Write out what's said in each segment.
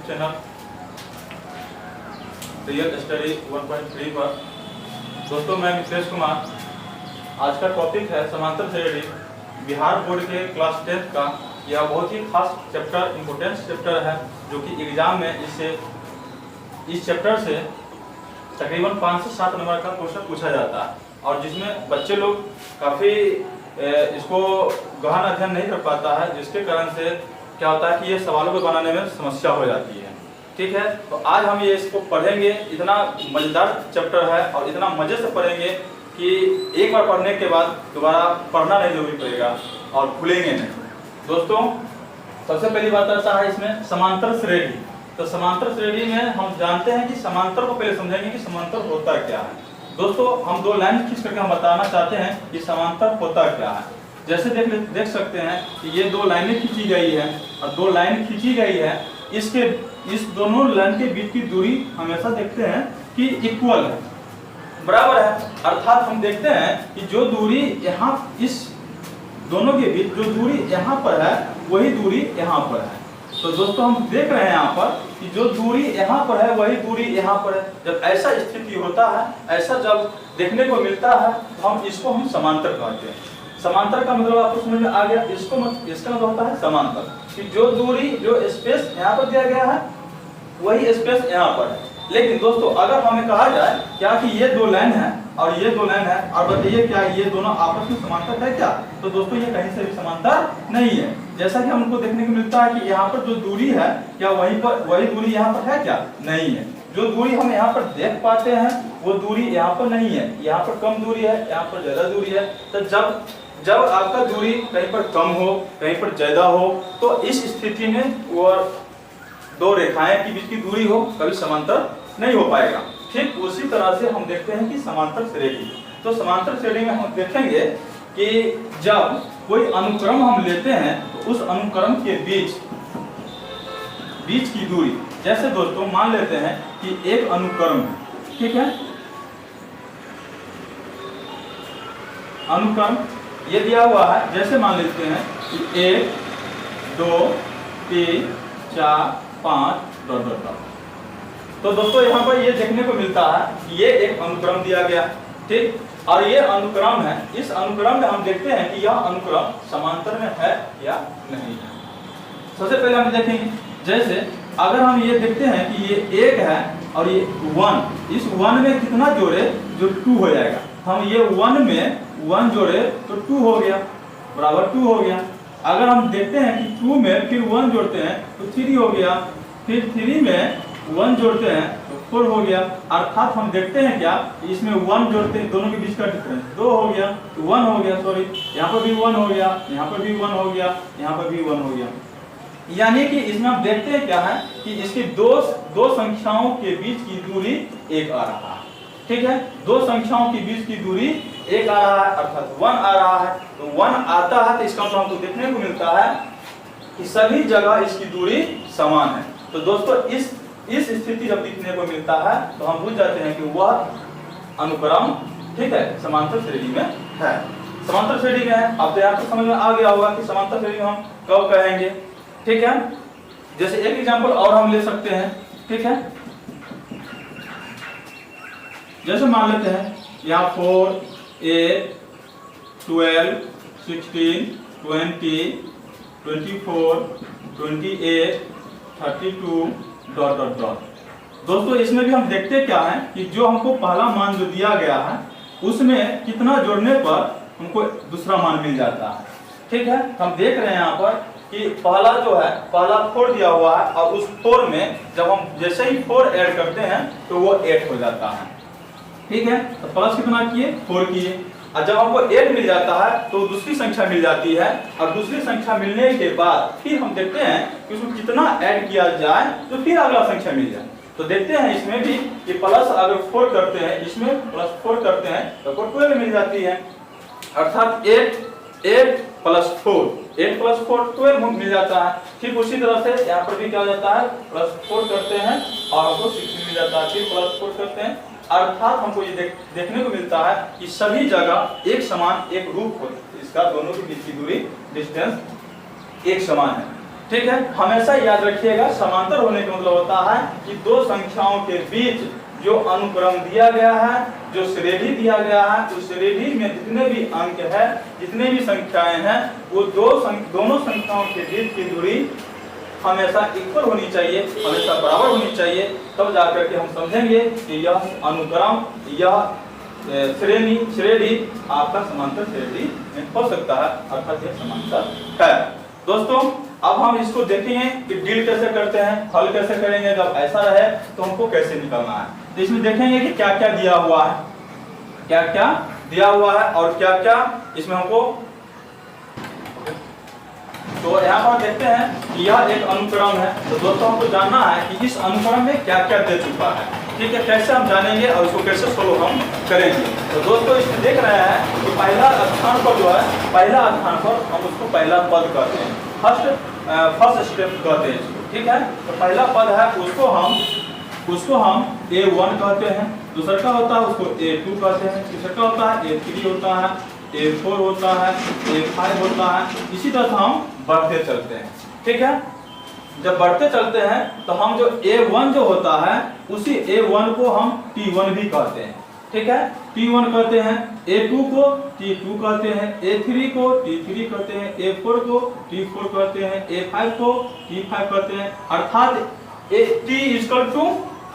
Channel real study 1.3 पर। दोस्तों मैं मिथलेश कुमार। आज का टॉपिक है समांतर श्रेणी, बिहार बोर्ड के क्लास 10 का। यह बहुत ही खास चैप्टर, इम्पोर्टेंट चैप्टर है, जो कि एग्जाम में इस चैप्टर से तकरीबन 5 से 7 नंबर का क्वेश्चन पूछा जाता है, और जिसमें बच्चे लोग काफ़ी इसको गहन अध्ययन नहीं कर पाता है, जिसके कारण से क्या होता है कि ये सवालों को बनाने में समस्या हो जाती है। ठीक है, तो आज हम ये इसको पढ़ेंगे। इतना मज़ेदार चैप्टर है और इतना मज़े से पढ़ेंगे कि एक बार पढ़ने के बाद दोबारा पढ़ना नहीं जरूरी पड़ेगा और भूलेंगे नहीं। दोस्तों सबसे पहली बात आता है इसमें समांतर श्रेणी। तो समांतर श्रेणी में हम जानते हैं कि समांतर को पहले समझेंगे कि समांतर होता क्या है। दोस्तों हम 2 लाइन खींच करके हम बताना चाहते हैं कि समांतर होता क्या है। जैसे देख सकते हैं कि ये 2 लाइनें खींची गई है और 2 लाइन खींची गई है। इस दोनों लाइन के बीच की दूरी हमेशा देखते हैं कि इक्वल है, बराबर है। अर्थात हम देखते हैं कि जो दूरी यहाँ इस दोनों के बीच जो दूरी यहाँ पर है वही दूरी यहाँ पर है। तो दोस्तों हम देख रहे हैं यहाँ पर कि जो दूरी यहाँ पर है वही दूरी यहाँ पर है। जब ऐसा स्थिति होता है, ऐसा जब देखने को मिलता है, तो इसको हम समांतर कहते हैं। समांतर का मतलब आपको समझ में आ गया। इसका मतलब होता है समांतर, कि जो दूरी, जो स्पेस यहाँ पर दिया गया है वही स्पेस यहाँ पर है। लेकिन दोस्तों अगर हमें कहा जाए क्या कि ये 2 लाइन है और ये 2 लाइन है, और बताइए क्या ये दोनों आपस में समांतर है क्या? तो दोस्तों ये कहीं से भी समांतर नहीं है। जैसा कि हमको देखने को मिलता है कि यहाँ पर जो दूरी है, क्या वही दूरी यहाँ पर है क्या? नहीं है। जो दूरी हम यहाँ पर देख पाते हैं वो दूरी यहाँ पर नहीं है। यहाँ पर कम दूरी है, यहाँ पर ज्यादा दूरी है। तो जब आपका दूरी कहीं पर कम हो, कहीं पर ज्यादा हो, तो इस स्थिति में वो 2 रेखाएं के बीच की दूरी हो, कभी समांतर नहीं हो पाएगा। ठीक उसी तरह से हम देखते हैं कि समांतर श्रेणी। तो समांतर श्रेणी में हम देखेंगे कि जब कोई अनुक्रम हम लेते हैं तो उस अनुक्रम के बीच की दूरी, जैसे दोस्तों मान लेते हैं कि एक अनुक्रम है, ठीक है, अनुक्रम ये दिया हुआ है। जैसे मान लेते हैं कि 1 2 3 4 5 ... तो दोस्तों यहाँ पर ये देखने को मिलता है कि ये एक अनुक्रम दिया गया, ठीक, और ये अनुक्रम है। इस अनुक्रम में हम देखते हैं कि यह अनुक्रम समांतर में है या नहीं है। सबसे पहले हम देखेंगे, जैसे अगर हम ये देखते हैं कि ये 1 है और ये 1, इस 1 में कितना जोड़े जो 2 हो जाएगा। हम ये 1 में 1 जोड़े तो 2 हो गया, बराबर 2 हो गया। अगर हम देखते हैं कि 2 में फिर 1 जोड़ते हैं तो 3 हो गया, फिर 3 में 1 जोड़ते हैं तो 4 हो गया। अर्थात हम देखते हैं क्या, इसमें 1 जोड़ते हैं, दोनों के बीच का डिफरेंस 2 हो गया, 1 हो गया, सॉरी, यहाँ पर भी 1 हो गया, यहाँ पर भी 1 हो गया, यहाँ पर भी 1 हो गया। यानी कि इसमें हम देखते हैं क्या है कि इसकी दो संख्याओं के बीच की दूरी 1 आ रहा है, ठीक है। 2 संख्याओं के बीच की दूरी 1 आ रहा है, अर्थात 1 आ रहा है। तो 1 आता है तो इसका मतलब हमको देखने को मिलता है कि सभी जगह इसकी दूरी समान है। तो दोस्तों इस स्थिति जब दिखने को मिलता है तो हम बुझ जाते हैं कि वह अनुक्रम, ठीक है, समांतर श्रेणी में है। समांतर श्रेणी में है। अब तो यहाँ पर समझ में आ गया होगा कि समांतर श्रेणी में हम कब कहेंगे, ठीक है। जैसे एक एग्जांपल और हम ले सकते हैं, ठीक है। जैसे मान लेते हैं यहाँ 4 8 12 16 20 24 28 32 ... दोस्तों इसमें भी हम देखते क्या है कि जो हमको पहला मान जो दिया गया है उसमें कितना जोड़ने पर हमको दूसरा मान मिल जाता है, ठीक है। हम देख रहे हैं यहाँ पर कि पहला जो है, पहला 4 दिया हुआ है, और उस 4 में जब हम जैसे ही 4 ऐड करते हैं तो वो 8 हो जाता है, ठीक है। तो प्लस कितना किए, 4 किए, और जब हमको 8 मिल जाता है तो दूसरी संख्या मिल जाती है, और दूसरी संख्या मिलने के बाद फिर हम देखते हैं कि उसको कितना ऐड किया जाए तो फिर अगला संख्या मिल जाए। तो देखते हैं इसमें भी कि प्लस अगर 4 करते हैं, इसमें प्लस 4 करते हैं तो 12 मिल जाती है, अर्थात 8 प्लस 4 12 मिल जाता है। ठीक उसी तरह से यहाँ पर भी क्या हो जाता है, प्लस 4 करते हैं और हमको 16 मिल जाता है, फिर प्लस 4 करते हैं। अर्थात हमको ये देखने को मिलता है कि सभी जगह एक समान, एक रूप हो, इसका दोनों के बीच की दूरी, डिस्टेंस एक समान है। ठीक है, हमेशा याद रखिएगा समांतर होने का मतलब होता है कि दो संख्याओं के बीच जो अनुक्रम दिया गया है, जो श्रेणी दिया गया है, उस श्रेणी में जितने भी अंक है, जितने भी संख्याएं हैं, वो दोनों संख्याओं के बीच की दूरी हमेशा इक्वल होनी चाहिए, हमेशा बराबर होनी चाहिए। तब जाकर के हम समझेंगे कि यह अनुक्रम, यह श्रेणी आपका समांतर श्रेणी में हो सकता है, अर्थात यह समांतर है। दोस्तों अब हम इसको देखेंगे कि डील कैसे करते हैं, हल कैसे करेंगे। जब ऐसा रहे तो हमको कैसे निकलना है, तो इसमें देखेंगे कि क्या क्या दिया हुआ है, क्या क्या दिया हुआ है और क्या क्या इसमें हमको। तो यहाँ पर देखते हैं कि यह एक अनुक्रम है। तो दोस्तों हमको जानना है कि इस अनुक्रम में क्या क्या दे चुका है, ठीक है, कैसे हम जानेंगे और उसको कैसे सोल्व हम करेंगे। तो दोस्तों इसमें देख रहे हैं कि पहला स्थान पर जो है, पहला स्थान पर हम उसको पहला पद कहते हैं, फर्स्ट स्टेप कहते हैं इसको, ठीक है। तो पहला पद है उसको हम A1 कहते हैं, दूसरा का होता है उसको A2 कहते हैं, तीसरा का होता है A3 होता है, A4 होता है, A5 होता है। इसी तरह से हम बढ़ते चलते हैं, ठीक है। जब बढ़ते चलते हैं तो हम जो A1 जो होता है उसी A1 को हम T1 भी कहते हैं, ठीक है, T1 कहते हैं। A2 को T2 कहते हैं, A3 को T3 कहते हैं, A4 को T4 कहते हैं, A5 को T5 कहते हैं, अर्थात T इक्वल टू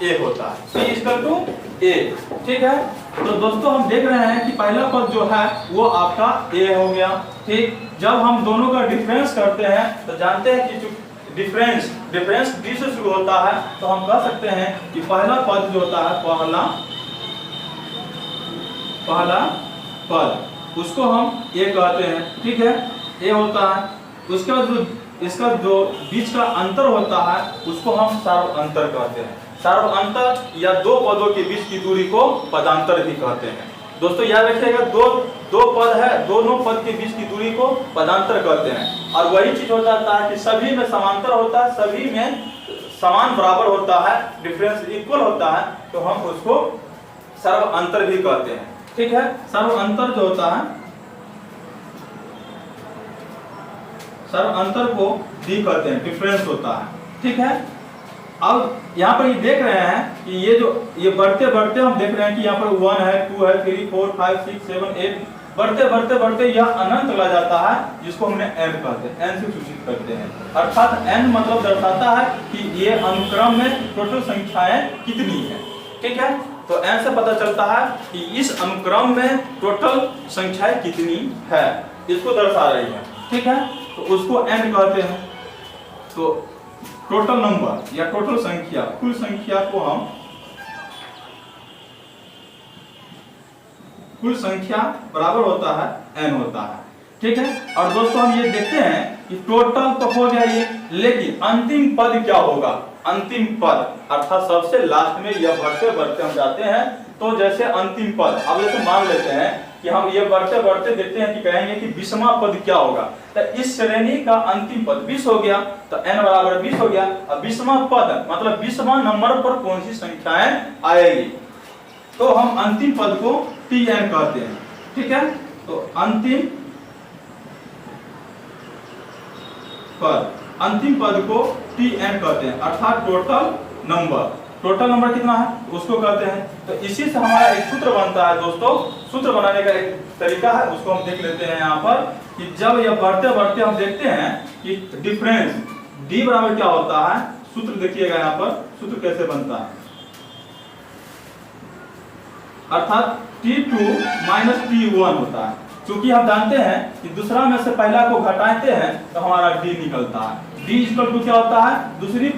A होता है, T इक्वल टू A, ठीक है। तो दोस्तों हम देख रहे हैं कि पहला पद जो है वो आपका A हो गया, ठीक। जब हम दोनों का डिफरेंस करते हैं तो जानते हैं कि डिफरेंस D से शुरू होता है, तो हम कह सकते हैं कि पहला पद जो होता है, पहला पद उसको हम A कहते हैं, ठीक है, A होता है। उसके बाद जो इसका जो बीच का अंतर होता है उसको हम सार्व अंतर कहते हैं। सार्व अंतर या दो पदों के बीच की दूरी को पदांतर भी कहते हैं। दोस्तों याद रखिएगा, दो पद है, दोनों पद के बीच की दूरी को पदांतर कहते हैं। और वही चीज हो जाता है कि सभी में समांतर होता है, सभी में समान बराबर होता है, डिफरेंस इक्वल होता है, तो हम उसको सर्व अंतर भी कहते हैं, ठीक है। सर्व अंतर जो होता है, सर्व अंतर को D कहते हैं, डिफरेंस होता है, ठीक है। अब यहाँ पर ये देख रहे हैं कि ये बढ़ते बढ़ते हम देख रहे हैं कि यहाँ पर 1 है, 2 है, 3, 4, 5, 6, 7, 8 बढ़ते यह अनंत चला जाता है, जिसको हमने n कहते हैं, n से सूचित करते हैं। अर्थात n मतलब दर्शाता है कि ये अनुक्रम में टोटल संख्याएं कितनी है, ठीक है। तो n से पता चलता है कि इस अनुक्रम में टोटल संख्याएं कितनी है, इसको दर्शा रही है, ठीक है। तो उसको n कहते हैं। तो टोटल नंबर या टोटल संख्या, कुल संख्या को हम कुल संख्या बराबर होता है n होता है, ठीक है। और दोस्तों हम ये देखते हैं कि टोटल तो हो गया ये, लेकिन अंतिम पद क्या होगा, अंतिम पद अर्थात सबसे लास्ट में यह बढ़ते बढ़ते हम जाते हैं। तो जैसे अंतिम पद, अब जैसे मान लेते हैं कि हम ये बढ़ते बढ़ते देखते हैं कि कहेंगे कि 20वां पद क्या होगा, तो इस श्रेणी का अंतिम पद 20 हो गया, तो n बराबर 20 हो गया। अब 20वां पद मतलब 20वां नंबर पर कौन सी संख्याएं आएगी, तो हम अंतिम पद को Tn कहते हैं, ठीक है। तो अंतिम पद को Tn कहते हैं, अर्थात टोटल नंबर। टोटल नंबर कितना है उसको कहते हैं। तो इसी से हमारा एक सूत्र बनता है दोस्तों। सूत्र बनाने का एक तरीका है, उसको हम देख लेते हैं यहाँ पर कि जब यह बढ़ते बढ़ते हम देखते हैं कि डिफरेंस D बराबर क्या होता है। सूत्र देखिएगा यहाँ पर सूत्र कैसे बनता है, अर्थात T2 माइनस T1 होता है। क्योंकि हम जानते हैं कि दूसरा में से पहला को घटाते हैं तो हमारा D निकलता है। D इक्वल टू क्या होता है, दूसरी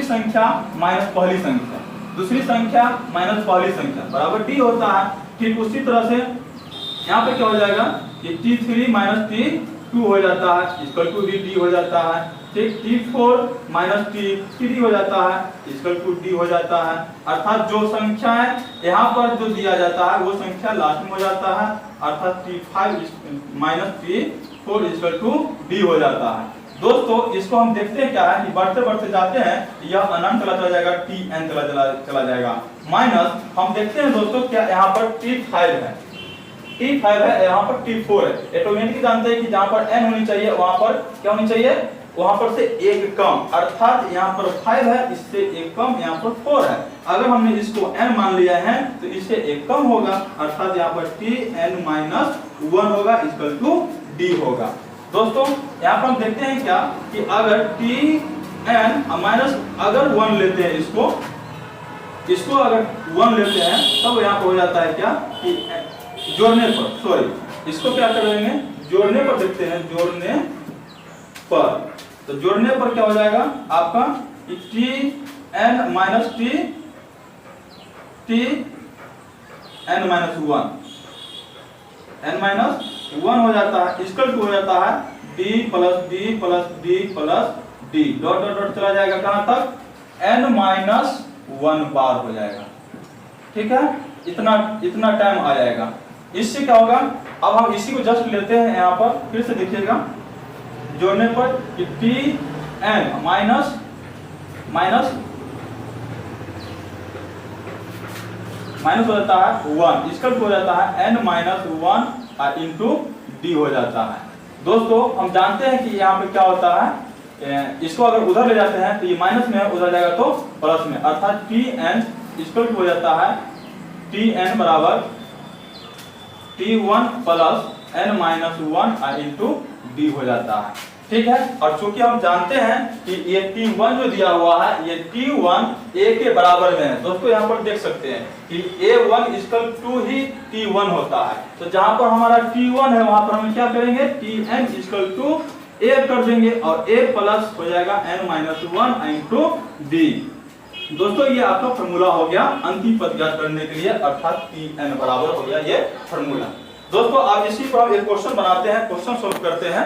संख्या माइनस पहली संख्या, दूसरी संख्या माइनस पहली संख्या बराबर D होता है। ठीक उसी तरह से यहाँ पे क्या हो जाएगा कि T3 माइनस T2 हो जाता है इक्वल टू D हो जाता है। ठीक T4 माइनस T3 हो जाता है इक्वल टू D हो जाता है। अर्थात जो संख्या है यहाँ पर जो दिया जाता है वो संख्या लास्ट में हो जाता है, अर्थात T5 minus T4 equal to D हो जाता है। दोस्तों इसको हम देखते हैं क्या है कि बढ़ते बढ़ते जाते हैं, यह अनंत चला जाएगा, Tn चला जाएगा। माइनस हम देखते हैं दोस्तों क्या यहाँ पर T5 है, T5 है, यहाँ पर T4 है। ऑटोमेटिकली जानते हैं कि जहाँ पर n होनी चाहिए वहां पर क्या होनी चाहिए, वहां पर से एक कम, अर्थात यहाँ पर 5 है, इससे एक कम यहाँ पर 4 है। अगर हमने इसको n मान लिया है तो इससे एक कम होगा, अर्थात यहाँ पर Tn-1 होगा इक्वल टू D होगा। दोस्तों यहाँ पर हम देखते हैं क्या कि अगर Tn माइनस अगर 1 लेते हैं, इसको अगर 1 लेते हैं तब यहाँ पर हो जाता है क्या कि जोड़ने पर, सॉरी इसको क्या करेंगे, जोड़ने पर देखते हैं, जोड़ने पर, तो जोड़ने पर क्या हो जाएगा आपका Tn minus Tn minus 1, n-1 हो जाता है, इक्वल टू हो जाता है D plus D plus D plus D, dot dot dot चला जाएगा कहां तक, n-1 बार हो जाएगा। ठीक है, इतना टाइम आ जाएगा। इससे क्या होगा, अब हम इसी को जस्ट लेते हैं यहाँ पर, फिर से देखिएगा जोड़ने पर कि Tn माइनस हो जाता है 1, इसका हो जाता है n-1 इंटू D हो जाता है। दोस्तों हम जानते हैं कि यहाँ पे क्या होता है, इसको अगर उधर ले जाते हैं तो ये माइनस में है, उधर जाएगा तो प्लस में, अर्थात Tn इक्वल हो जाता है Tn बराबर T1 plus n-1 into D हो जाता है। ठीक है, और चूंकि हम जानते हैं कि ये T1 जो दिया हुआ है ये T1 A के बराबर में है। दोस्तों यहाँ पर देख सकते हैं कि A1 equal to he T1 होता है, तो जहां पर हमारा T1 है वहां पर हम क्या करेंगे, Tn इक्वल टू A कर देंगे और A प्लस हो जाएगा n-1 इंटू D। दोस्तों ये आपका फॉर्मूला हो गया अंतिम पद ज्ञात करने के लिए, अर्थात Tn बराबर हो गया ये फॉर्मूला। दोस्तों अब इसी पर हम एक क्वेश्चन बनाते हैं, क्वेश्चन सोल्व करते हैं।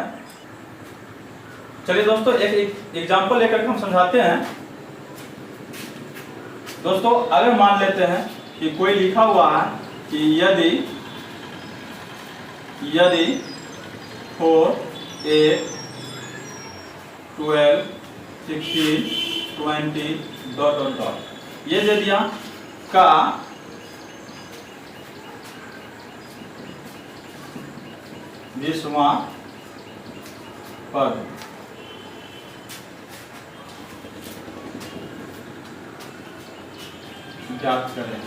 चलिए दोस्तों एक एग्जांपल लेकर हम समझाते हैं। दोस्तों अगर मान लेते हैं कि कोई लिखा हुआ है कि यदि 4 8 12 16 20 डॉट डॉट डॉट ये दे दिया का 20वां पद, ज्ञात करें।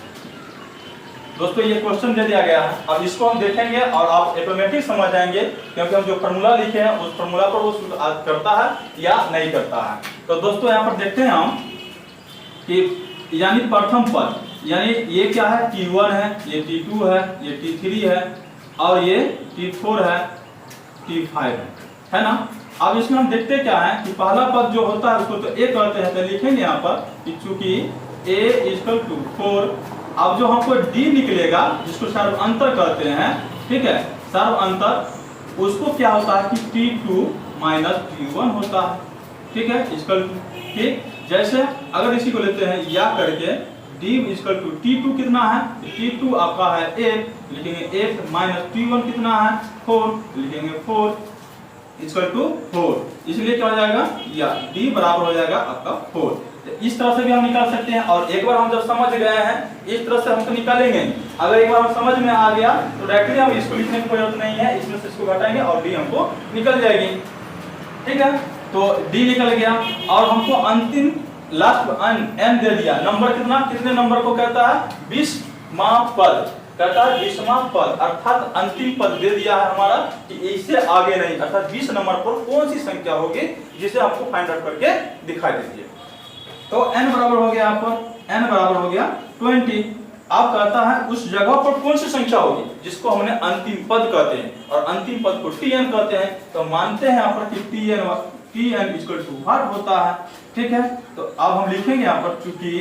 दोस्तों ये क्वेश्चन दे दिया गया है, अब इसको हम देखेंगे और आप ऑटोमेटिक समझ जाएंगे, क्योंकि हम जो फॉर्मूला लिखे हैं उस फॉर्मूला पर वो करता है या नहीं करता है। तो दोस्तों यहाँ पर देखते हैं हम कि यानी प्रथम पद, यानी ये क्या है, T1 है, ये T2 है, ये T3 है और ये T4 है, T5 है ना। अब इसमें हम देखते क्या है कि पहला पद जो होता है उसको तो A कहते हैं, तो लिखेंगे यहाँ पर कि चूंकि A इक्वल टू 4, अब जो हमको D निकलेगा जिसको सर्व अंतर कहते हैं, ठीक है, सर्व अंतर उसको क्या होता है कि T2 माइनस T1 होता है। ठीक है, इक्वल टू, ठीक, जैसे अगर इसी को लेते हैं या करके D इक्वल टू T2 कितना है, T2 आपका है 8, लिखेंगे 8 माइनस T1 कितना है 4, लिखेंगे 4 इक्वल टू 4, इसलिए क्या हो जाएगा या D बराबर हो जाएगा आपका 4। इस तरह से भी हम निकाल सकते हैं, और एक बार हम जब समझ गए हैं इस तरह से हम तो निकालेंगे। अगर एक बार हम समझ में आ गया तो डायरेक्टली हम इसको लिखने की जरूरत नहीं है, इसमें से इसको घटाएंगे और D हमको निकल जाएगी। ठीक है, तो D निकल गया और हमको अंतिम लास्ट n दे दिया। नंबर कितने नंबर को कहता है, 20वां पद कहता है, 20वां पद, अर्थात अंतिम पद दे दिया है हमारा कि इससे आगे नहीं, अर्थात 20 नंबर पर कौन सी संख्या होगी जिसे आपको फाइंड आउट करके दिखाई दीजिए। तो n बराबर हो गया, आप n बराबर हो गया 20। आप कहता है उस जगह पर कौन सी संख्या होगी जिसको हमने अंतिम पद कहते हैं, और अंतिम पद को Tn कहते हैं। तो मानते हैं यहाँ पर कि Tn इक्वल टू 1 होता है। ठीक है, तो अब हम लिखेंगे यहाँ पर चूंकि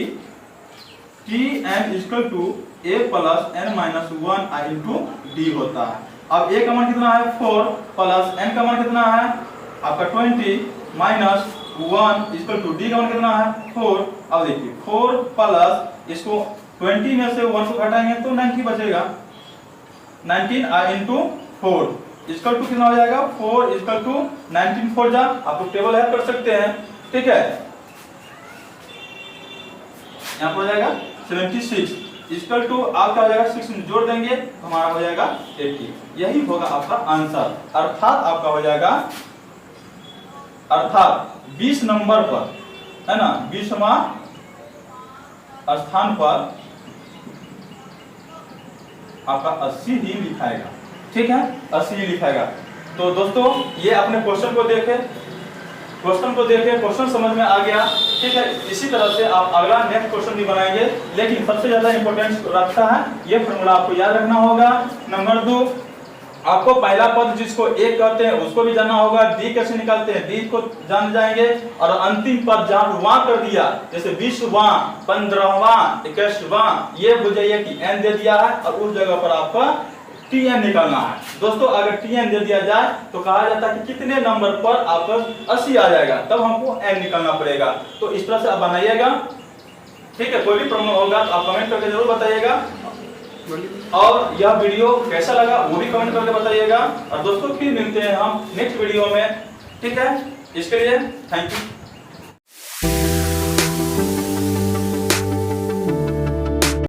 Tn equal to A plus n-1 into D होता है। अब A का मान कितना है 4 प्लस n का मान कितना है आपका 20 माइनस 1 इक्वल टू D का मान कितना है 4। अब देखिए 4 प्लस इसको 20 में से 1 को घटाएंगे तो 19 बचेगा, 19 इंटू 4 इक्वल टू कितना हो जाएगा 4 इक्वल टू 19 4 जा, आप लोग टेबल है कर सकते हैं। ठीक है, यहाँ पर हो जाएगा 76 इक्वल टू आप क्या हो जाएगा 6 में जोड़ देंगे तो हमारा हो जाएगा 80। यही होगा आपका आंसर, अर्थात आपका हो जाएगा अर्थात 20 नंबर पर, है ना, 20वां स्थान पर आपका 80 ही लिखाएगा। ठीक है, 80 ही लिखाएगा। तो दोस्तों ये अपने क्वेश्चन को देखें, क्वेश्चन समझ में आ गया। ठीक है, इसी तरह से आप अगला नेक्स्ट क्वेश्चन भी बनाएंगे, लेकिन सबसे ज्यादा इंपॉर्टेंस रखता है ये फॉर्मूला, आपको याद रखना होगा। नंबर 2, आपको पहला पद जिसको 1 कहते हैं उसको भी जानना होगा, डी कैसे निकालते हैं डी को जान जाएंगे, और अंतिम पद जहां वां कर दिया, जैसे 20वां, 15वां, 21वां, ये भूल जाइए कि एन दे दिया है और उस जगह पर आपका टीएन निकालना है। दोस्तों अगर टीएन दे दिया जाए तो कहा जाता है कि कितने नंबर पर आपका 80 आ जाएगा, तब हमको एन निकालना पड़ेगा। तो इस तरह से आप बनाइएगा। ठीक है, कोई भी प्रॉब्लम होगा तो आप कमेंट करके जरूर बताइएगा, और यह वीडियो कैसा लगा वो भी कमेंट करके बताइएगा। और दोस्तों फिर मिलते हैं हम नेक्स्ट वीडियो में। ठीक है, इसके लिए थैंक यू।